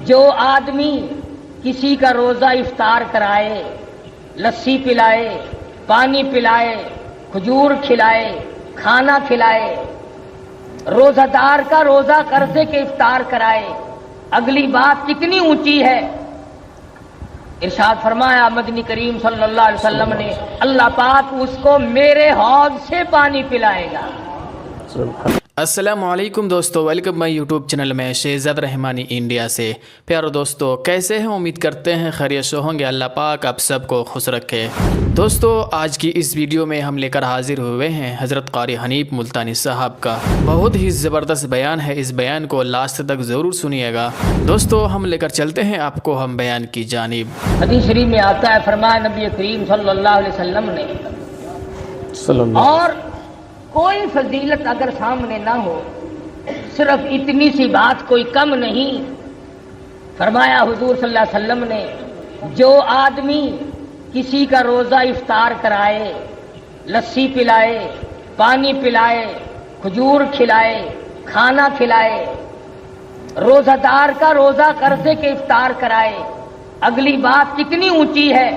جو آدمی کسی کا روزہ افطار کرائے، لسی پلائے، پانی پلائے، کھجور کھلائے، کھانا کھلائے، روزہ دار کا روزہ قرضے کے افطار کرائے، اگلی بات کتنی اونچی ہے۔ ارشاد فرمایا مدنی کریم صلی اللہ علیہ وسلم نے، اللہ پاک اس کو میرے حوض سے پانی پلائے گا۔ السلام علیکم دوستو، ویلکم مائی یوٹیوب چینل میں شہزاد رحمانی انڈیا سے۔ پیارو دوستو، کیسے ہیں؟ امید کرتے ہیں خیریت سے ہوں گے۔ اللہ پاک آپ سب کو خوش رکھے۔ دوستو، آج کی اس ویڈیو میں ہم لے کر حاضر ہوئے ہیں حضرت قاری حنیف ملتانی صاحب کا بہت ہی زبردست بیان ہے۔ اس بیان کو لاسٹ تک ضرور سنیے گا۔ دوستو، ہم لے کر چلتے ہیں آپ کو ہم بیان کی جانب۔ حدیث شریف میں آتا ہے، فرمایا نبی کریم صلی اللہ علیہ وسلم نے، اور کوئی فضیلت اگر سامنے نہ ہو، صرف اتنی سی بات کوئی کم نہیں، فرمایا حضور صلی اللہ علیہ وسلم نے، جو آدمی کسی کا روزہ افطار کرائے، لسی پلائے، پانی پلائے، کھجور کھلائے، کھانا کھلائے، روزہ دار کا روزہ قرضے کے افطار کرائے، اگلی بات کتنی اونچی ہے۔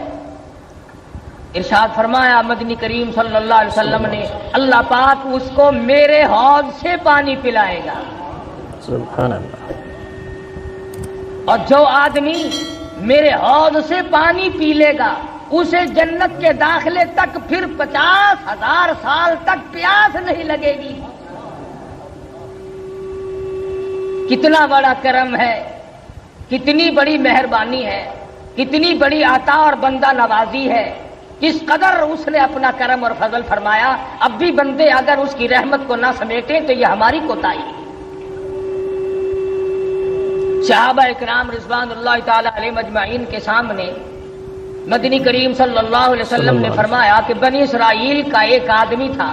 ارشاد فرمایا مدنی کریم صلی اللہ علیہ وسلم نے، اللہ پاک اس کو میرے حوض سے پانی پلائے گا۔ سبحان اللہ۔ اور جو آدمی میرے حوض سے پانی پی لے گا، اسے جنت کے داخلے تک پھر 50,000 سال تک پیاس نہیں لگے گی۔ کتنا بڑا کرم ہے، کتنی بڑی مہربانی ہے، کتنی بڑی عطا اور بندہ نوازی ہے، کس قدر اس نے اپنا کرم اور فضل فرمایا۔ اب بھی بندے اگر اس کی رحمت کو نہ سمیٹیں تو یہ ہماری کوتاہی ہے۔ صحابہ اکرام رضوان اللہ تعالی علیہم اجمعین کے سامنے مدنی کریم صلی اللہ علیہ وسلم نے فرمایا کہ بنی اسرائیل کا ایک آدمی تھا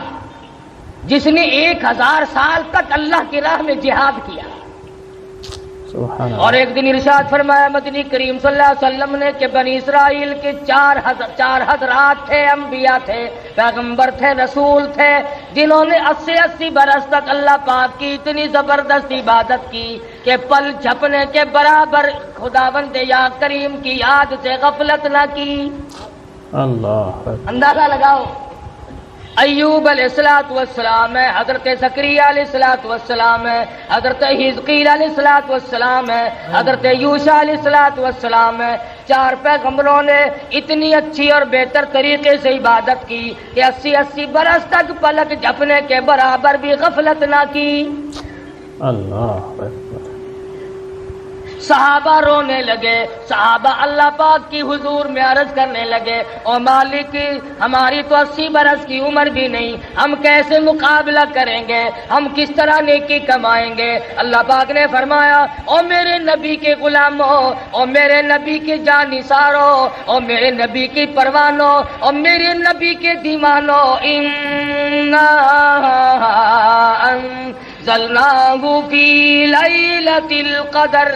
جس نے 1000 سال تک اللہ کی راہ میں جہاد کیا، اور ایک دن ارشاد فرمایا مدنی کریم صلی اللہ علیہ وسلم نے کہ بنی اسرائیل کے 4 حضرات تھے، انبیاء تھے، پیغمبر تھے، رسول تھے، جنہوں نے 80 برس تک اللہ پاک کی اتنی زبردست عبادت کی کہ پل جھپنے کے برابر خداوند یا کریم کی یاد سے غفلت نہ کی۔ اللہ اندازہ لگاؤ، ایوب علیہ السلام ہے، حضرت زکریا علیہ السلام ہے، حضرت حزقیل علیہ السلام ہے، حضرت یوشع علیہ السلام ہے۔ 4 پیغمبروں نے اتنی اچھی اور بہتر طریقے سے عبادت کی کہ 80 برس تک پلک جھپنے کے برابر بھی غفلت نہ کی۔ اللہ اکبر۔ صحابہ رونے لگے، صحابہ اللہ پاک کی حضور میں عرض کرنے لگے، او مالک، ہماری تو 80 برس کی عمر بھی نہیں، ہم کیسے مقابلہ کریں گے، ہم کس طرح نیکی کمائیں گے؟ اللہ پاک نے فرمایا، او میرے نبی کے غلاموں، او میرے نبی کے جانثاروں، او میرے نبی کی پروانوں، او میرے نبی کے دیوانوں، اِنَّا انزلناہ فی لیلۃ القدر۔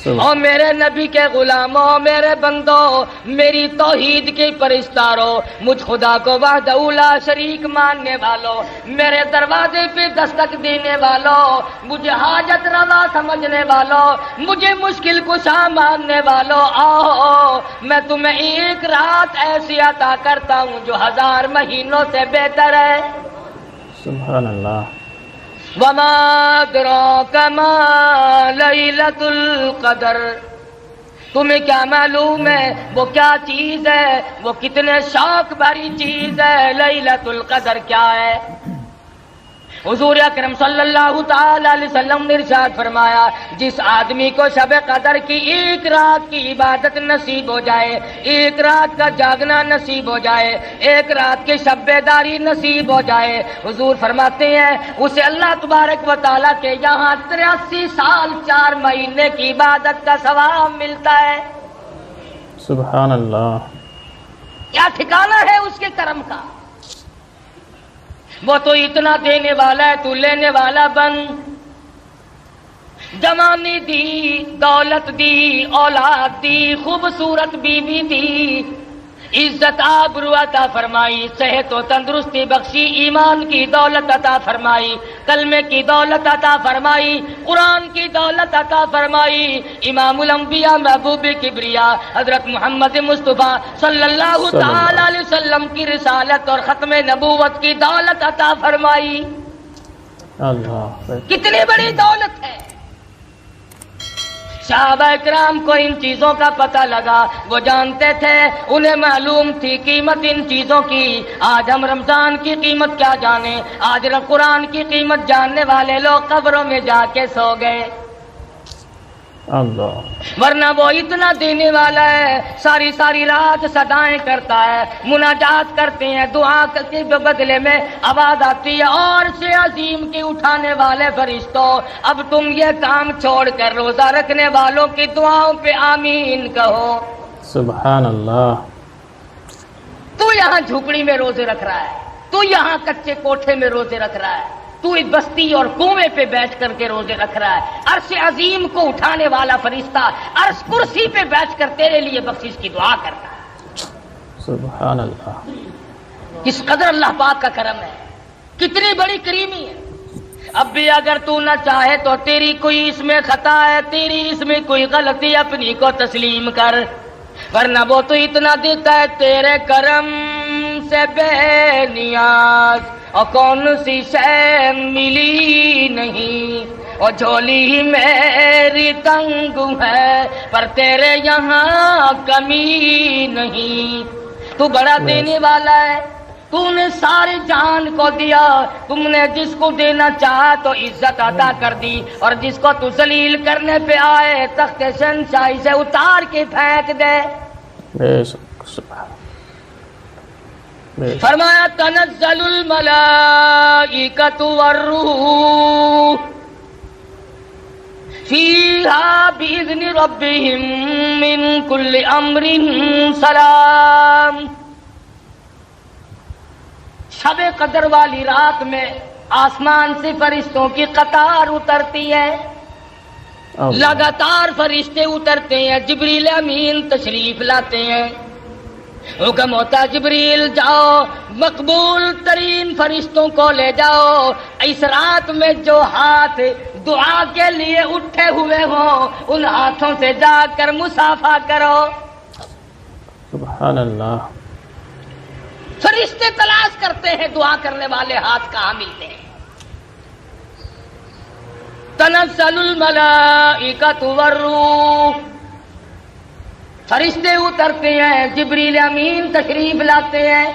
او میرے نبی کے غلاموں، میرے بندوں، میری توحید کے پرستاروں، مجھ خدا کو وحدہ لا شریک ماننے والوں، میرے دروازے پہ دستک دینے والوں، مجھے حاجت روا سمجھنے والوں، مجھے مشکل کشا ماننے والوں، آؤ میں تمہیں ایک رات ایسی عطا کرتا ہوں جو 1000 مہینوں سے بہتر ہے۔ سبحان اللہ۔ وما ادراک ما لیلۃ القدر، تمہیں کیا معلوم ہے وہ کیا چیز ہے، وہ کتنے شوق بھری چیز ہے، لیلۃ القدر کیا ہے؟ حضور اکرم صلی اللہ تعالی علیہ وسلم نے ارشاد فرمایا، جس آدمی کو شب قدر کی 1 رات کی عبادت نصیب ہو جائے، 1 رات کا جاگنا نصیب ہو جائے، 1 رات کی شب بیداری نصیب ہو جائے، حضور فرماتے ہیں اسے اللہ تبارک و تعالیٰ کے یہاں 83 سال 4 مہینے کی عبادت کا ثواب ملتا ہے۔ سبحان اللہ۔ کیا ٹھکانہ ہے اس کے کرم کا؟ وہ تو اتنا دینے والا ہے، تو لینے والا بن۔ جوانی دی، دولت دی، اولاد دی، خوبصورت بیوی دی، عزت آبرو عطا فرمائی، صحت و تندرستی بخشی، ایمان کی دولت عطا فرمائی، کلمے کی دولت عطا فرمائی، قرآن کی دولت عطا فرمائی، امام الانبیاء محبوب کبریا حضرت محمد مصطفیٰ صلی اللہ تعالی علیہ وسلم کی رسالت اور ختم نبوت کی دولت عطا فرمائی۔ اللہ کتنی بڑی دولت ہے۔ صحابہ اکرام کو ان چیزوں کا پتہ لگا، وہ جانتے تھے، انہیں معلوم تھی قیمت ان چیزوں کی۔ آج ہم رمضان کی قیمت کیا جانے، آج قرآن کی قیمت جاننے والے لوگ قبروں میں جا کے سو گئے، اللہ ورنہ وہ اتنا دینے والا ہے، ساری ساری رات صدائیں کرتا ہے، مناجات کرتے ہیں، دعا کے بدلے میں آواز آتی ہے، اور سے عظیم کی اٹھانے والے فرشتوں، اب تم یہ کام چھوڑ کر روزہ رکھنے والوں کی دعاؤں پہ آمین کہو۔ سبحان اللہ۔ تو یہاں جھوپڑی میں روزے رکھ رہا ہے، تو یہاں کچے کوٹھے میں روزے رکھ رہا ہے، تو اس بستی اور کنویں پہ بیٹھ کر کے روزے رکھ رہا ہے، عرش عظیم کو اٹھانے والا فرشتہ عرش کرسی پہ بیٹھ کر تیرے لیے بخشش کی دعا کرتا ہے۔ سبحان اللہ۔ کس قدر اللہ پاک کا کرم ہے، کتنی بڑی کریمی ہے۔ اب بھی اگر تو نہ چاہے تو تیری کوئی اس میں خطا ہے، تیری اس میں کوئی غلطی، اپنی کو تسلیم کر، ورنہ وہ تو اتنا دیتا ہے، تیرے کرم سے بے نیاز اور کون سی شے ملی نہیں، اور جھولی ہی میری تنگ ہے پر تیرے یہاں کمی نہیں۔ تو بڑا دینے والا ہے، تو نے ساری جان کو دیا، تم نے جس کو دینا چاہا تو عزت عطا کر دی، اور جس کو تو ذلیل کرنے پہ آئے تخت شہنشاہی سے اتار کے پھینک دے۔ بے شک سبحان بے شک۔ فرمایا تنزل الملائکۃ والروح فیہا بإذن ربہم من کل امر سلام۔ شب قدر والی رات میں آسمان سے فرشتوں کی قطار اترتی ہے، لگاتار فرشتے اترتے ہیں، جبریل امین تشریف لاتے ہیں، حکم ہوتا جبریل جاؤ مقبول ترین فرشتوں کو لے جاؤ، اس رات میں جو ہاتھ دعا کے لیے اٹھے ہوئے ہوں ان ہاتھوں سے جا کر مصافحہ کرو۔ سبحان اللہ۔ فرشتے تلاش کرتے ہیں دعا کرنے والے ہاتھ کہاں ملتے ہیں۔ تنزل الملائکۃ والروح، فرشتے اترتے ہیں، جبریل امین تشریف لاتے ہیں۔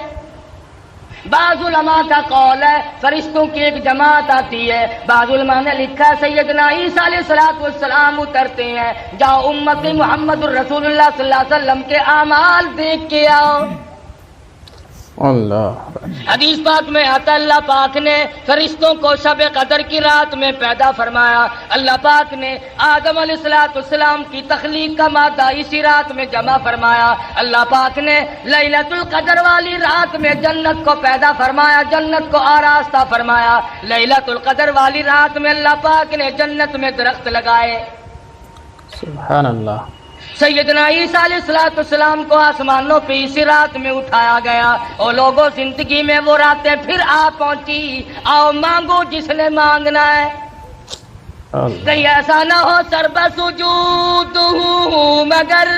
بعض علماء کا قول ہے فرشتوں کی ایک جماعت آتی ہے، بعض علماء نے لکھا سیدنا عیسیٰ علیہ السلام اترتے ہیں، جاؤ امت محمد الرسول اللہ صلی اللہ علیہ وسلم کے اعمال دیکھ کے آؤ۔ اللہ حدیث پاک میں آتا اللہ پاک نے فرشتوں کو شب قدر کی رات میں پیدا فرمایا، اللہ پاک نے آدم علیہ السلام کی تخلیق کا مادہ اسی رات میں جمع فرمایا، اللہ پاک نے لیلۃ القدر والی رات میں جنت کو پیدا فرمایا، جنت کو آراستہ فرمایا، لیلۃ القدر والی رات میں اللہ پاک نے جنت میں درخت لگائے۔ سبحان اللہ۔ سیدنا عیسیٰ علیہ السلام کو آسمانوں پہ اسی رات میں اٹھایا گیا، اور لوگوں زندگی میں وہ راتیں پھر آ پہنچی، آؤ مانگو جس نے مانگنا ہے، کہیں ایسا نہ ہو سر بسجود ہوں مگر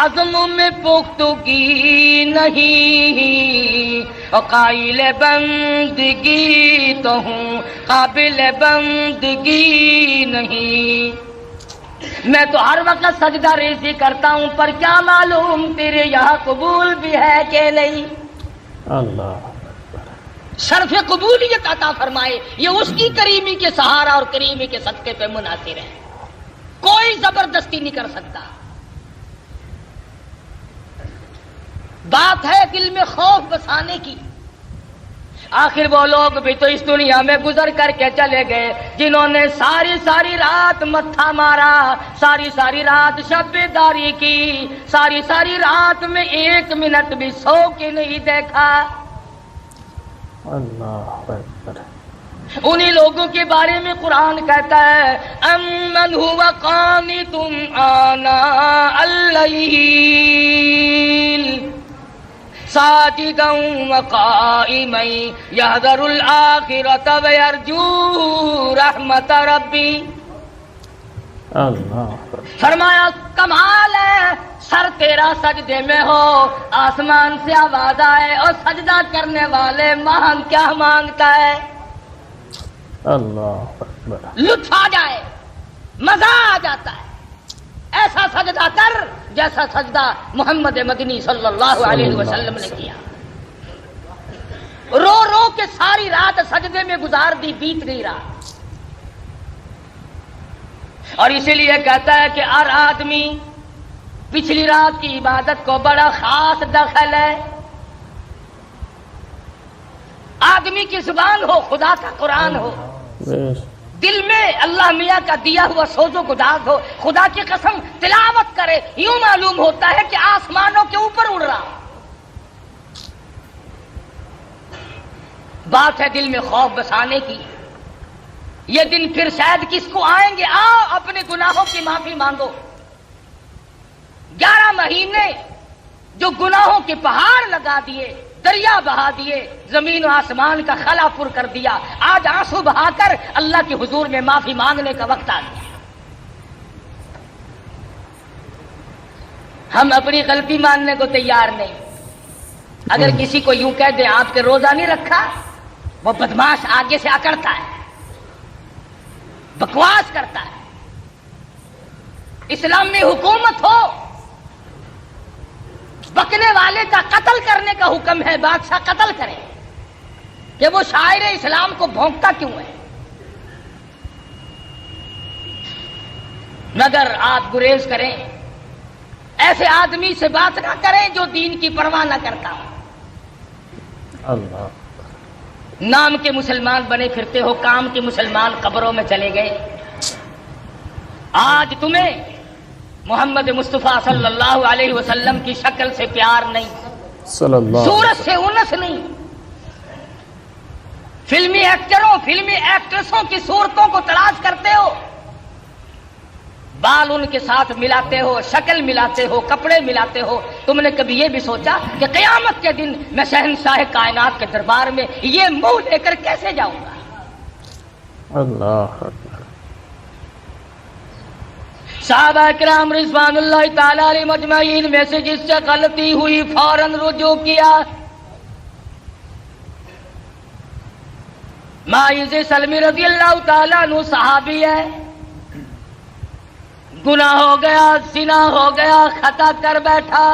عزم میں پختگی نہیں، اور قائل بندگی تو ہوں قابل بندگی نہیں۔ میں تو ہر وقت سجدہ ریزی کرتا ہوں، پر کیا معلوم تیرے یہاں قبول بھی ہے کہ نہیں۔ اللہ شرف قبولیت عطا فرمائے، یہ اس کی کریمی کے سہارا اور کریمی کے صدقے پہ منحصر ہے، کوئی زبردستی نہیں کر سکتا۔ بات ہے دل میں خوف بسانے کی۔ آخر وہ لوگ بھی تو اس دنیا میں گزر کر کے چلے گئے جنہوں نے ساری ساری رات متھا مارا، ساری ساری رات شب بیداری کی، ساری ساری رات میں ایک منٹ بھی سو کے نہیں دیکھا۔ اللہ اکبر۔ انہی لوگوں کے بارے میں قرآن کہتا ہے امن هو قانت آناء اللیل ساجدا وقائما يحذر الآخرة ويرجو رحمت ربی. اللہ فرمایا کمال ہے سر تیرا سجدے میں ہو، آسمان سے آواز آئے اور سجدہ کرنے والے مانگ کیا مانگتا ہے؟ اللہ اکبر. لطف آ جائے، مزہ آ جاتا ہے. ایسا سجدہ کر جیسا سجدہ محمد مدنی صلی اللہ علیہ وسلم نے کیا. رو رو کے ساری رات سجدے میں گزار دی، بیت گئی رات. اور اسی لیے کہتا ہے کہ ہر آدمی پچھلی رات کی عبادت کو بڑا خاص دخل ہے. آدمی کی زبان ہو، خدا کا قرآن ہو، دل میں اللہ میاں کا دیا ہوا سوز و گداز ہو، خدا کی قسم تلاوت کرے، یوں معلوم ہوتا ہے کہ آسمانوں کے اوپر اڑ رہا. بات ہے دل میں خوف بسانے کی. یہ دن پھر شاید کس کو آئیں گے. آؤ اپنے گناہوں کی معافی مانگو. 11 مہینے جو گناہوں کے پہاڑ لگا دیے، دریا بہا دیے، زمین و آسمان کا خلا پر کر دیا، آج آنسو بہا کر اللہ کے حضور میں معافی مانگنے کا وقت آ گیا. ہم اپنی غلطی ماننے کو تیار نہیں. اگر کسی کو یوں کہہ دیں آپ کے روزہ نہیں رکھا، وہ بدماش آگے سے اکڑتا ہے، بکواس کرتا ہے. اسلام میں حکومت ہو، بکنے والے کا قتل کرنے کا حکم ہے، بادشاہ قتل کرے. کہ وہ شاعر اسلام کو بھونکتا کیوں ہے؟ مگر آپ گریز کریں، ایسے آدمی سے بات نہ کریں جو دین کی پرواہ نہ کرتا. اللہ نام کے مسلمان بنے پھرتے ہو، کام کے مسلمان قبروں میں چلے گئے. آج تمہیں محمد مصطفیٰ صلی اللہ علیہ وسلم کی شکل سے پیار نہیں، صلی اللہ صورت سے انس نہیں. فلمی ایکٹروں، فلمی ایکٹریسوں کی صورتوں کو تلاش کرتے ہو، بال ان کے ساتھ ملاتے ہو، شکل ملاتے ہو، کپڑے ملاتے ہو. تم نے کبھی یہ بھی سوچا کہ قیامت کے دن میں شہنشاہ کائنات کے دربار میں یہ منہ لے کر کیسے جاؤں گا؟ اللہ اکبر. صحابہ کرام رضوان اللہ تعالی علیہ مجمعین میں سے جس سے غلطی ہوئی فوراً رجوع کیا. معاذ سلمی رضی اللہ تعالیٰ عنہ صحابی ہے. گناہ ہو گیا، زنا ہو گیا، خطا کر بیٹھا.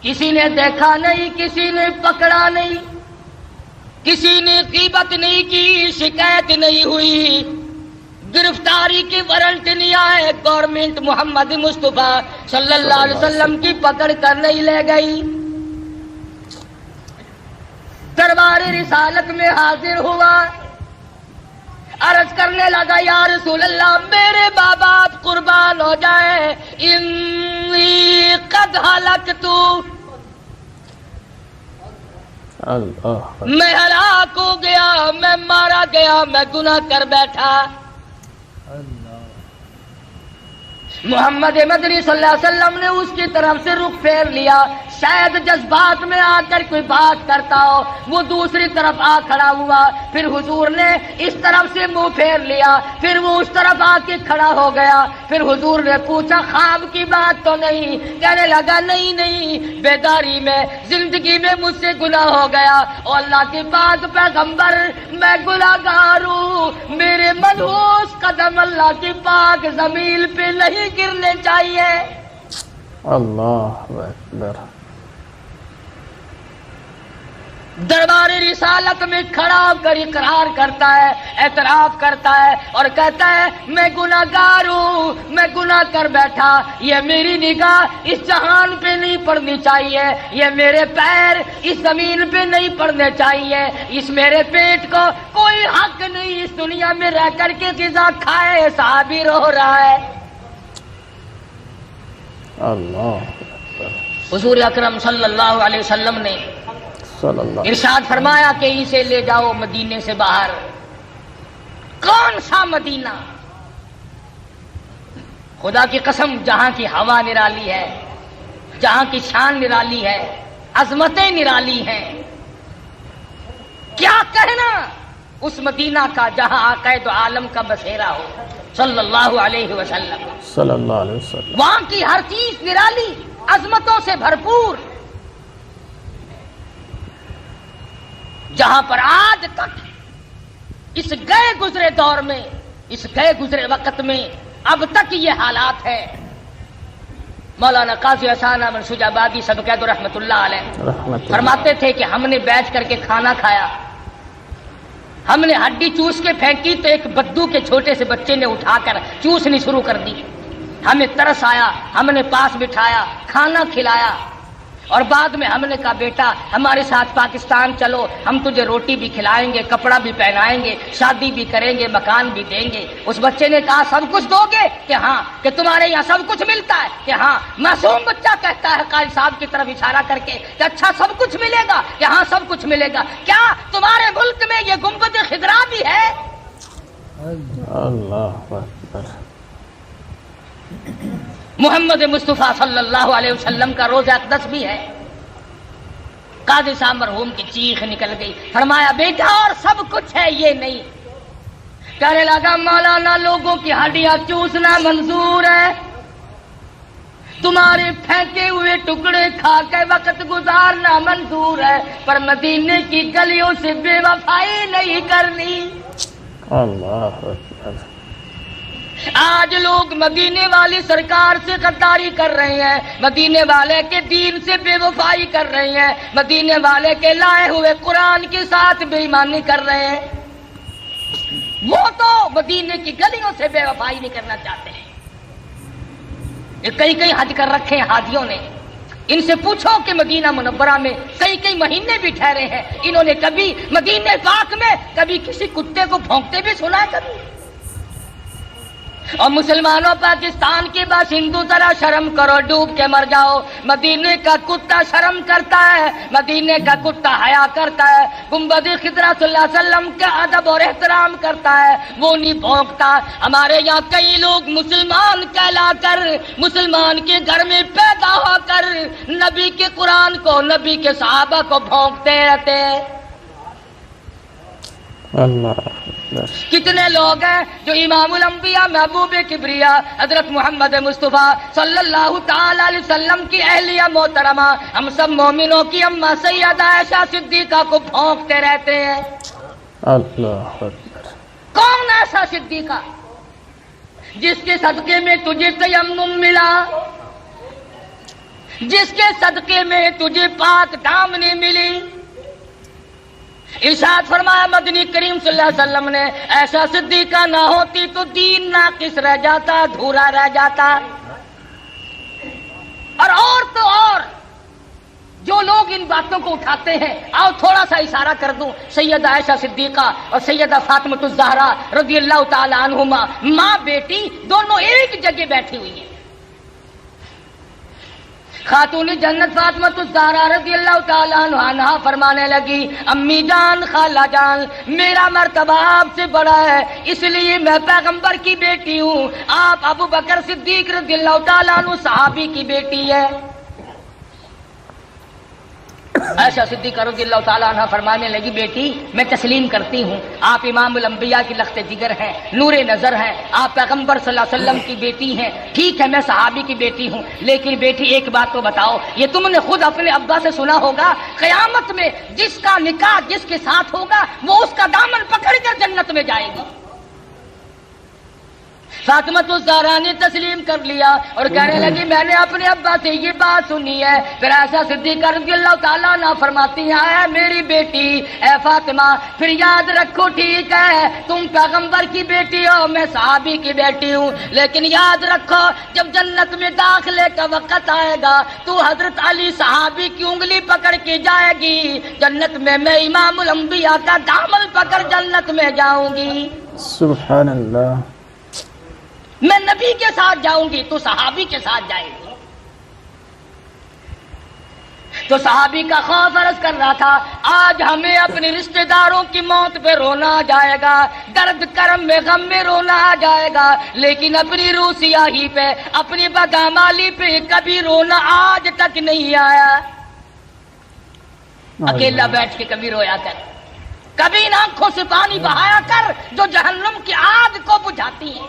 کسی نے دیکھا نہیں، کسی نے پکڑا نہیں، کسی نے غیبت نہیں کی، شکایت نہیں ہوئی، گرفتاری کی وارنٹ نہیں آئے، گورنمنٹ محمد مصطفیٰ صلی اللہ علیہ وسلم کی پکڑ کر نہیں لے گئی. دربار رسالت میں حاضر ہوا، عرض کرنے لگا یا رسول اللہ میرے ماں باپ قربان ہو جائے، انی قد ہلکت، اللہ میں ہلاک ہو گیا، میں مارا گیا، میں گناہ کر بیٹھا. محمد مدنی صلی اللہ علیہ وسلم نے اس کی طرف سے رخ پھیر لیا. شاید جذبات میں آ کر کوئی بات کرتا ہو، وہ دوسری طرف آ کھڑا ہوا. پھر حضور نے اس طرف سے منہ پھیر لیا، پھر وہ اس طرف آ کے کھڑا ہو گیا. پھر حضور نے پوچھا خواب کی بات تو نہیں؟ کہنے لگا نہیں نہیں، بیداری میں زندگی میں مجھ سے گناہ ہو گیا. اور اللہ کے پاک پیغمبر میں گناہگار ہوں، میرے منحوس قدم اللہ کی پاک زمین پہ نہیں گرنے چاہیے. اللہ اکبر. دربار رسالت میں کھڑا ہو کر اقرار کرتا ہے، اعتراف کرتا ہے اور کہتا ہے میں گناہگار ہوں، میں گناہ کر بیٹھا. یہ میری نگاہ اس جہان پہ نہیں پڑنی چاہیے، یہ میرے پیر اس زمین پہ نہیں پڑنے چاہیے، اس میرے پیٹ کو کوئی حق نہیں اس دنیا میں رہ کر کے غذا کھائے. صحابی رو رہا ہے. اللہ اکبر. حضور اکرم صلی اللہ علیہ وسلم نے صلی اللہ ارشاد فرمایا کہ اسے لے جاؤ مدینے سے باہر. کون سا مدینہ؟ خدا کی قسم جہاں کی ہوا نرالی ہے، جہاں کی شان نرالی ہے، عظمتیں نرالی ہیں. کیا کہنا اس مدینہ کا جہاں آقا دو عالم کا بسیرا ہو صلی اللہ علیہ وسلم. صلی اللہ علیہ وسلم. وہاں کی ہر چیز نرالی، عظمتوں سے بھرپور، جہاں پر آج تک اس گئے گزرے دور میں، اس گئے گزرے وقت میں اب تک یہ حالات ہے. مولانا قاضی احسان احمد شجابادی سبقید رحمت اللہ علیہ فرماتے تھے کہ ہم نے بیٹھ کر کے کھانا کھایا، ہم نے ہڈی چوس کے پھینکی تو ایک بدو کے چھوٹے سے بچے نے اٹھا کر چوسنی شروع کر دی. ہمیں ترس آیا، ہم نے پاس بٹھایا، کھانا کھلایا، اور بعد میں ہم نے کہا بیٹا ہمارے ساتھ پاکستان چلو، ہم تجھے روٹی بھی کھلائیں گے، کپڑا بھی پہنائیں گے، شادی بھی کریں گے، مکان بھی دیں گے. اس بچے نے کہا سب کچھ دو گے؟ کہ ہاں. کہ تمہارے یہاں سب کچھ ملتا ہے؟ کہ ہاں. معصوم بچہ کہتا ہے قاری صاحب کی طرف اشارہ کر کے کہ اچھا سب کچھ ملے گا؟ کہ ہاں سب کچھ ملے گا. کیا تمہارے ملک میں یہ گنبد خضرا بھی ہے؟ اللہ اکبر. محمد مصطفیٰ صلی اللہ علیہ وسلم کا روضہ اقدس بھی ہے. قاضی صاحب مرحوم کی چیخ نکل گئی، فرمایا بیٹا اور سب کچھ ہے یہ نہیں. کہنے لگا مولانا لوگوں کی ہڈیاں چوسنا منظور ہے، تمہارے پھینکے ہوئے ٹکڑے کھا کے وقت گزارنا منظور ہے، پر مدینے کی گلیوں سے بے وفائی نہیں کرنی. اللہ اکبر. آج لوگ مدینے والی سرکار سے غداری کر رہے ہیں، مدینے والے کے دین سے بے وفائی کر رہے ہیں، مدینے والے کے لائے ہوئے قرآن کے ساتھ بے ایمانی کر رہے ہیں. وہ تو مدینے کی گلیوں سے بے وفائی نہیں کرنا چاہتے ہیں. یہ کئی حج کر رکھے ہیں حاجیوں نے، ان سے پوچھو کہ مدینہ منورہ میں کئی مہینے بھی ٹھہرے ہیں، انہوں نے کبھی مدینے پاک میں کبھی کسی کتے کو بھونکتے بھی سنا ہے کبھی؟ اور مسلمانوں پاکستان کے باشندوں ذرا شرم کرو، ڈوب کے مر جاؤ. مدینے کا کتا شرم کرتا ہے، مدینے کا کتا حیا کرتا ہے، گنبد خضرا صلی اللہ علیہ وسلم کا ادب اور احترام کرتا ہے، وہ نہیں بھونکتا. ہمارے یہاں کئی لوگ مسلمان کہلا کر، مسلمان کے گھر میں پیدا ہو کر نبی کے قرآن کو، نبی کے صحابہ کو بھونکتے رہتے ہیں. اللہ. کتنے لوگ ہیں جو امام الانبیاء محبوب کبریا حضرت محمد مصطفیٰ صلی اللہ تعالی علیہ وسلم کی اہلیہ محترمہ، ہم سب مومنوں کی اماں سیدہ عائشہ صدیقہ کو بھونکتے رہتے ہیں. اللہ اکبر. کون ایسا صدیقہ جس کے صدقے میں تجھے تیمم ملا، جس کے صدقے میں تجھے پاک دامنی ملی؟ ارشاد فرمایا مدنی کریم صلی اللہ علیہ وسلم نے ایسا صدیقہ نہ ہوتی تو دین ناقص رہ جاتا، ادھورا رہ جاتا. اور تو اور جو لوگ ان باتوں کو اٹھاتے ہیں، آؤ تھوڑا سا اشارہ کر دوں. سیدہ عائشہ صدیقہ اور سیدہ فاطمہ الزہرا رضی اللہ تعالی عنہما، ماں بیٹی دونوں ایک جگہ بیٹھی ہوئی ہیں. خاتون جنت فاطمہ الزہرا رضی اللہ تعالیٰ عنہا فرمانے لگی امی جان، خالہ جان، میرا مرتبہ آپ سے بڑا ہے، اس لیے میں پیغمبر کی بیٹی ہوں، آپ ابو بکر صدیق رضی اللہ تعالیٰ عنہ صحابی کی بیٹی ہے. عائشہ صدیقہ رضی اللہ تعالیٰ عنہ فرمانے لگی بیٹی میں تسلیم کرتی ہوں، آپ امام الانبیاء کی لخت جگر ہیں، نور نظر ہیں، آپ پیغمبر صلی اللہ علیہ وسلم کی بیٹی ہیں. ٹھیک ہے میں صحابی کی بیٹی ہوں، لیکن بیٹی ایک بات تو بتاؤ، یہ تم نے خود اپنے ابا سے سنا ہوگا قیامت میں جس کا نکاح جس کے ساتھ ہوگا وہ اس کا دامن پکڑ کر جنت میں جائے گی. فاطمہ الزہرا نے تسلیم کر لیا اور کہنے لگی میں نے اپنے ابا سے یہ بات سنی ہے. پھر عائشہ صدیقہ رضی اللہ تعالیٰ عنہ فرماتی ہیں اے میری بیٹی، اے فاطمہ، پھر یاد رکھو ٹھیک ہے تم پیغمبر کی بیٹی ہو، میں صحابی کی بیٹی ہوں، لیکن یاد رکھو جب جنت میں داخلے کا وقت آئے گا تو حضرت علی صحابی کی انگلی پکڑ کے جائے گی جنت میں امام الانبیاء کا دامن پکڑ جنت میں جاؤں گی. سبحان اللہ. میں نبی کے ساتھ جاؤں گی تو صحابی کے ساتھ جائے گی. تو صحابی کا خوف عرض کر رہا تھا آج ہمیں اپنے رشتہ داروں کی موت پہ رونا آ جائے گا، درد کرم میں غم میں رونا آ جائے گا، لیکن اپنی روح سیاہی پہ، اپنی بدعمالی پہ کبھی رونا آج تک نہیں آیا. اکیلا بیٹھ کے کبھی رویا کر، کبھی ان آنکھوں سے پانی بہایا کر جو جہنم کی آگ کو بجھاتی ہیں۔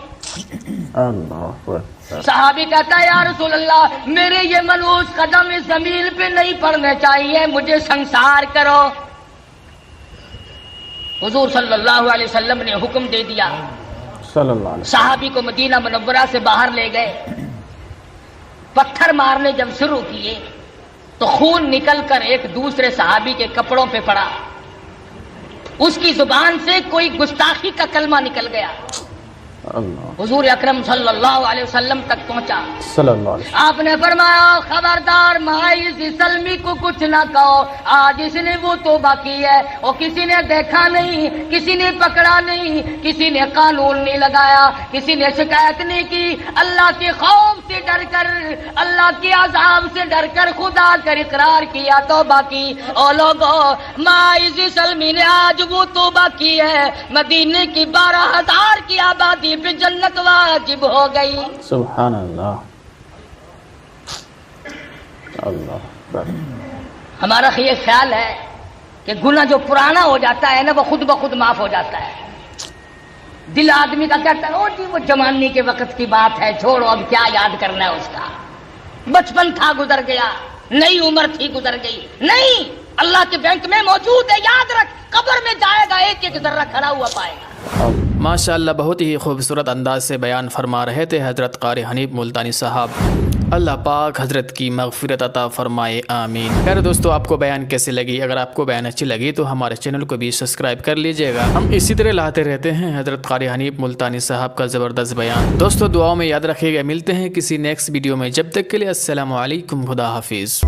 اللہ اکبر۔ صحابی کہتا ہے یا رسول اللہ میرے یہ منحوس قدم اس زمین پہ نہیں پڑنے چاہیے، مجھے سنسار کرو۔ حضور صلی اللہ علیہ وسلم نے حکم دے دیا، صلی اللہ علیہ صحابی کو مدینہ منورہ سے باہر لے گئے، پتھر مارنے جب شروع کیے تو خون نکل کر ایک دوسرے صحابی کے کپڑوں پہ پڑا، اس کی زبان سے کوئی گستاخی کا کلمہ نکل گیا، اللہ حضور اکرم صلی اللہ علیہ وسلم تک پہنچا۔ صلی اللہ علیہ آپ نے فرمایا خبردار مائز سلمی کو کچھ نہ کہو، آج اس نے وہ توبہ کی ہے، اور کسی نے دیکھا نہیں، کسی نے پکڑا نہیں، کسی نے قانون نہیں لگایا، کسی نے شکایت نہیں کی، اللہ کے خوف سے ڈر کر، اللہ کے عذاب سے ڈر کر خدا کر اقرار کیا، توبہ کی۔ اور لوگوں مائز سلمی نے آج وہ توبہ کی ہے، مدینے کی 12,000 کی آبادی پہ جنت واجب ہو گئی۔ سبحان اللہ، اللہ اکبر۔ ہمارا یہ خیال ہے کہ گناہ جو پرانا ہو جاتا ہے نا وہ خود بخود معاف ہو جاتا ہے۔ دل آدمی کا کہتا ہے او جی وہ جوانی کے وقت کی بات ہے، چھوڑو اب کیا یاد کرنا ہے اس کا، بچپن تھا گزر گیا، نئی عمر تھی گزر گئی۔ نہیں، اللہ کے بینک میں موجود ہے، یاد رکھ، قبر میں جائے گا ایک ایک ذرہ کھڑا ہوا پائے گا۔ ماشاءاللہ بہت ہی خوبصورت انداز سے بیان فرما رہے تھے حضرت قاری حنیف ملتانی صاحب، اللہ پاک حضرت کی مغفرت عطا فرمائے، آمین۔ خیر دوستو، آپ کو بیان کیسی لگی؟ اگر آپ کو بیان اچھی لگی تو ہمارے چینل کو بھی سبسکرائب کر لیجئے گا، ہم اسی طرح لاتے رہتے ہیں حضرت قاری حنیف ملتانی صاحب کا زبردست بیان۔ دوستو دعاؤں میں یاد رکھیے گا، ملتے ہیں کسی نیکسٹ ویڈیو میں، جب تک کے لیے السلام علیکم، خدا حافظ۔